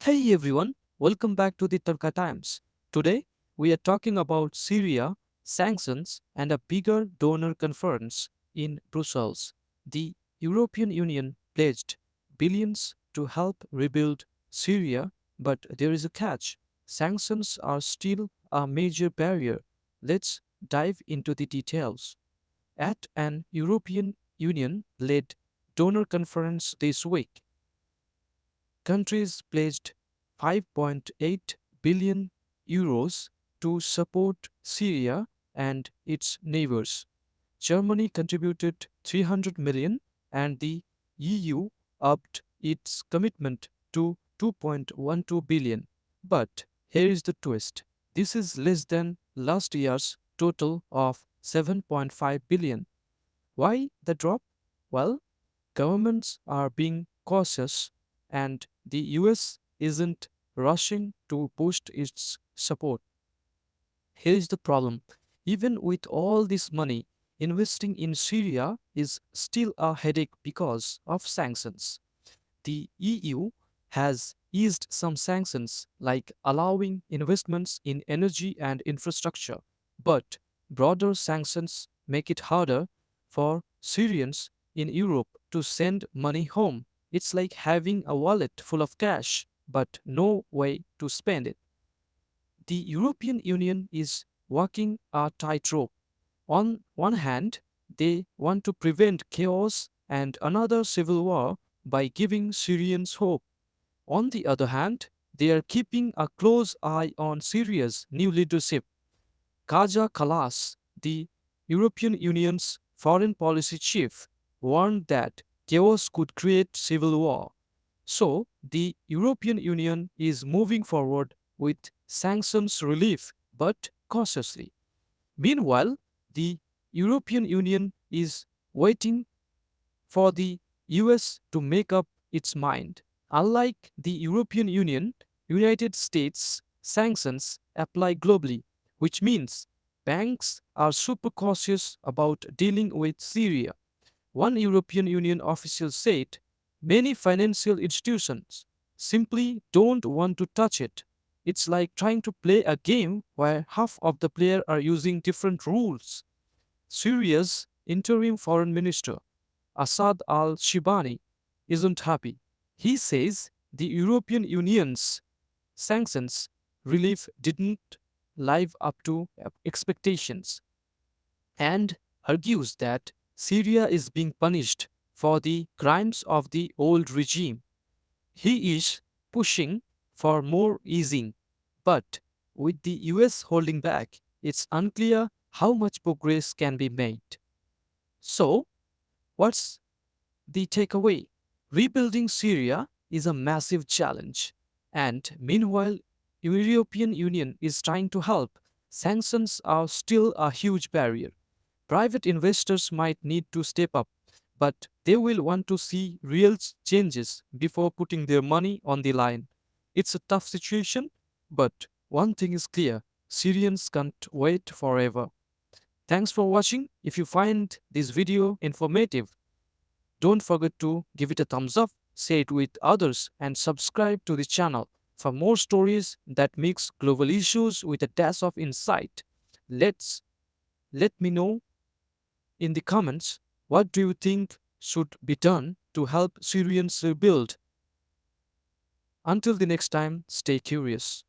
Hey everyone, welcome back to the Tarka Times. Today we are talking about Syria, sanctions, and a bigger donor conference in Brussels. The European Union pledged billions to help rebuild Syria, but there is a catch. Sanctions are still a major barrier. Let's dive into the details. At an European Union led donor conference this week, countries pledged 5.8 billion euros to support Syria and its neighbors. Germany contributed 300 million and the EU upped its commitment to 2.12 billion. But here is the twist. This is less than last year's total of 7.5 billion. Why the drop? Well, governments are being cautious, and the US isn't rushing to boost its support. Here is the problem. Even with all this money, investing in Syria is still a headache because of sanctions. The EU has eased some sanctions, like allowing investments in energy and infrastructure, but broader sanctions make it harder for Syrians in Europe to send money home. It's like having a wallet full of cash, but no way to spend it. The European Union is walking a tightrope. On one hand, they want to prevent chaos and another civil war by giving Syrians hope. On the other hand, they are keeping a close eye on Syria's new leadership. KajaKallas, the European Union's foreign policy chief, warned that chaos could create civil war. So, the European Union is moving forward with sanctions relief, but cautiously. Meanwhile, the European Union is waiting for the US to make up its mind. Unlike the European Union, United States sanctions apply globally, which means banks are super cautious about dealing with Syria. One European Union official said many financial institutions simply don't want to touch it. It's like trying to play a game where half of the players are using different rules. Syria's interim foreign minister, Assad al Shibani, isn't happy. He says the European Union's sanctions relief didn't live up to expectations and argues that Syria is being punished for the crimes of the old regime. He is pushing for more easing, but with the US holding back, it's unclear how much progress can be made. So, what's the takeaway? Rebuilding Syria is a massive challenge, and meanwhile, European Union is trying to help. Sanctions are still a huge barrier. Private investors might need to step up, but they will want to see real changes before putting their money on the line. It's a tough situation, but one thing is clear: Syrians can't wait forever. Thanks for watching. If you find this video informative, don't forget to give it a thumbs up, share it with others, and subscribe to the channel for more stories that mix global issues with a dash of insight. Let's let me know in the comments, what do you think should be done to help Syrians rebuild? Until the next time, stay curious.